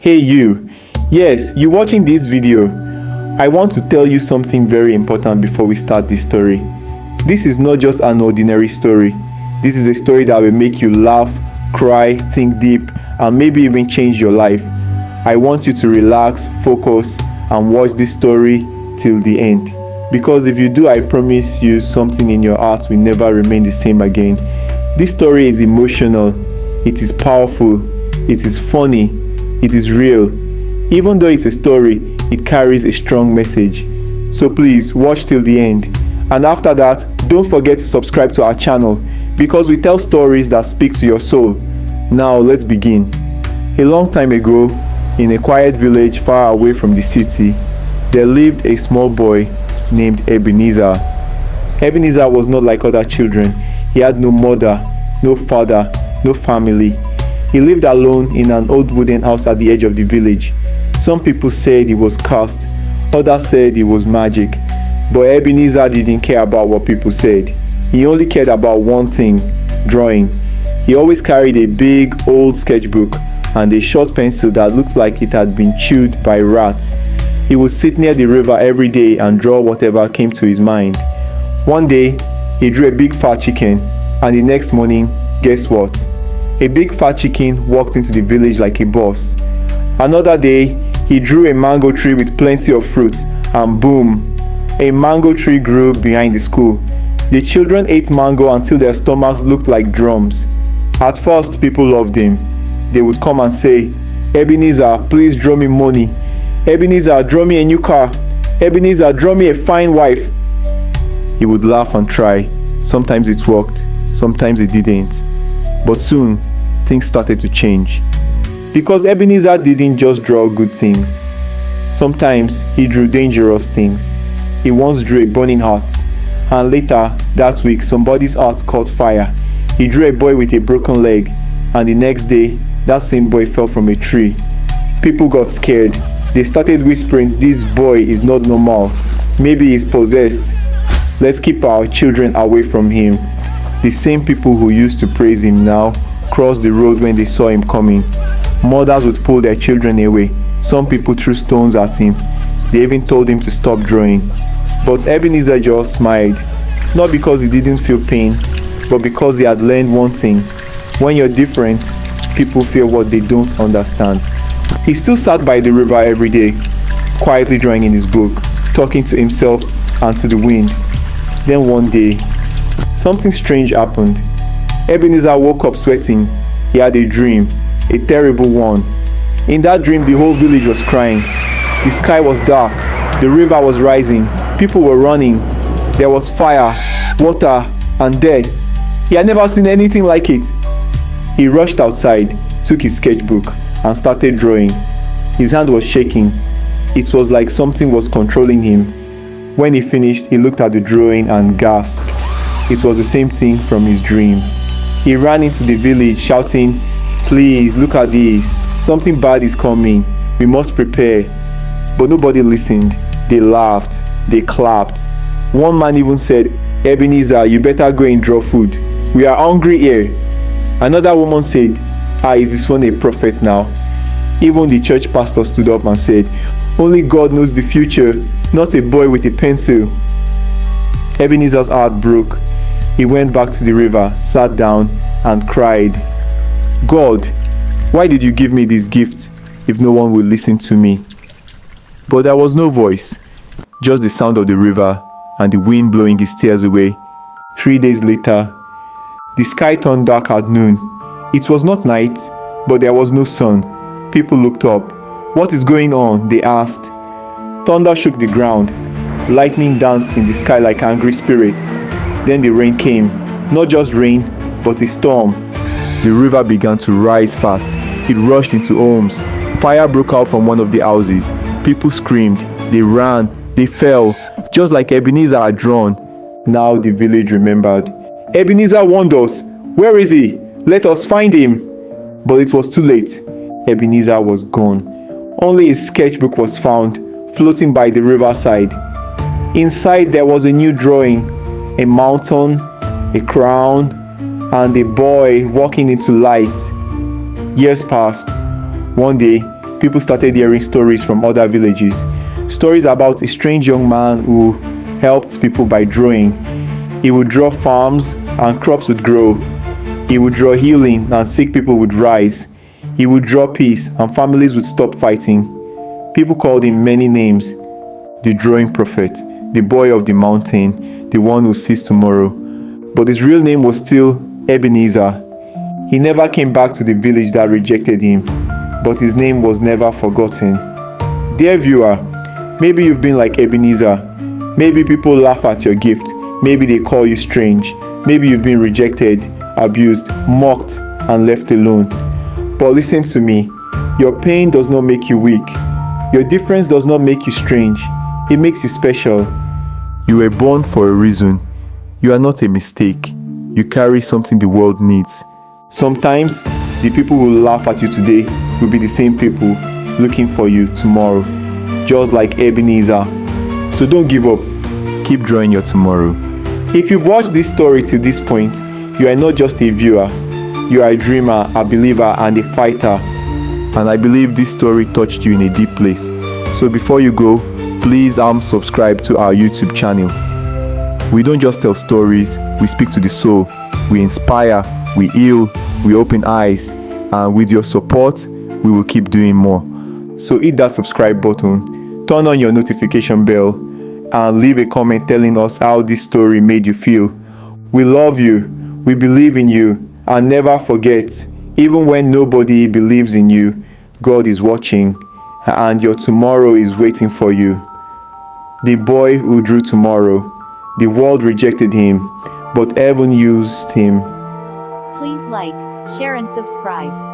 Hey you, yes, you watching this video. I want to tell you something very important before we start this story. This is not just an ordinary story. This is a story that will make you laugh, cry, think deep, and maybe even change your life. I want you to relax, focus, and watch this story till the end. Because if you do, I promise you something in your heart will never remain the same again. This story is emotional, it is powerful, it is funny, it is real. Even though it's a story, it carries a strong message. So please watch till the end. And after that, don't forget to subscribe to our channel because we tell stories that speak to your soul. Now let's begin. A long time ago, in a quiet village far away from the city, there lived a small boy named Ebenezer. Ebenezer was not like other children. He had no mother, no father, no family. He lived alone in an old wooden house at the edge of the village. Some people said he was cursed, others said he was magic. But Ebenezer didn't care about what people said. He only cared about one thing, drawing. He always carried a big old sketchbook and a short pencil that looked like it had been chewed by rats. He would sit near the river every day and draw whatever came to his mind. One day, he drew a big fat chicken, and the next morning, guess what? A big fat chicken walked into the village like a boss. Another day, he drew a mango tree with plenty of fruits, and boom, a mango tree grew behind the school. The children ate mango until their stomachs looked like drums. At first, people loved him. They would come and say, "Ebenezer, please draw me money. Ebenezer, draw me a new car. Ebenezer, draw me a fine wife." He would laugh and try. Sometimes it worked, sometimes it didn't. But soon, things started to change. Because Ebenezer didn't just draw good things. Sometimes he drew dangerous things. He once drew a burning heart, and later that week somebody's heart caught fire. He drew a boy with a broken leg, and the next day that same boy fell from a tree. People got scared. They started whispering, "This boy is not normal. Maybe he's possessed. Let's keep our children away from him." The same people who used to praise him now crossed the road when they saw him coming. Mothers would pull their children away. Some people threw stones at him. They even told him to stop drawing. But Ebenezer just smiled. Not because he didn't feel pain, but because he had learned one thing. When you're different, people fear what they don't understand. He still sat by the river every day, quietly drawing in his book, talking to himself and to the wind. Then one day, something strange happened. Ebenezer woke up sweating. He had a dream, a terrible one. In that dream, the whole village was crying. The sky was dark. The river was rising. People were running. There was fire, water, and death. He had never seen anything like it. He rushed outside, took his sketchbook, and started drawing. His hand was shaking. It was like something was controlling him. When he finished, he looked at the drawing and gasped. It was the same thing from his dream. He ran into the village shouting, "Please, look at this. Something bad is coming. We must prepare." But nobody listened. They laughed. They clapped. One man even said, "Ebenezer, you better go and draw food. We are hungry here." Another woman said, "Is this one a prophet now?" Even the church pastor stood up and said, "Only God knows the future, not a boy with a pencil." Ebenezer's heart broke. He went back to the river, sat down, and cried, "God, why did you give me this gift if no one will listen to me?" But there was no voice, just the sound of the river and the wind blowing his tears away. 3 days later, the sky turned dark at noon. It was not night, but there was no sun. People looked up. "What is going on?" they asked. Thunder shook the ground. Lightning danced in the sky like angry spirits. Then the rain came. Not just rain, but a storm. The river began to rise fast. It rushed into homes. Fire broke out from one of the houses. People screamed. They ran. They fell, just like Ebenezer had drawn. Now the village remembered. "Ebenezer warned us. Where is he? Let us find him." But it was too late. Ebenezer was gone. Only his sketchbook was found, floating by the riverside. Inside there was a new drawing, a mountain, a crown, and a boy walking into light. Years passed. One day, people started hearing stories from other villages. Stories about a strange young man who helped people by drawing. He would draw farms and crops would grow. He would draw healing and sick people would rise. He would draw peace and families would stop fighting. People called him many names. The drawing prophet, the boy of the mountain, the one who sees tomorrow. But his real name was still Ebenezer. He never came back to the village that rejected him, but his name was never forgotten. Dear viewer, maybe you've been like Ebenezer. Maybe people laugh at your gift. Maybe they call you strange. Maybe you've been rejected, abused, mocked, and left alone. But listen to me. Your pain does not make you weak. Your difference does not make you strange. It makes you special. You were born for a reason. You are not a mistake. You carry something the world needs. Sometimes, the people who laugh at you today will be the same people looking for you tomorrow. Just like Ebenezer. So don't give up. Keep drawing your tomorrow. If you've watched this story to this point, you are not just a viewer. You are a dreamer, a believer, and a fighter. And I believe this story touched you in a deep place. So before you go, please subscribe to our YouTube channel. We don't just tell stories, we speak to the soul. We inspire, we heal, we open eyes. And with your support, we will keep doing more. So hit that subscribe button, turn on your notification bell, and leave a comment telling us how this story made you feel. We love you, we believe in you, and never forget, even when nobody believes in you, God is watching, and your tomorrow is waiting for you. The boy who drew tomorrow, the world rejected him, but heaven used him. Please like, share and subscribe.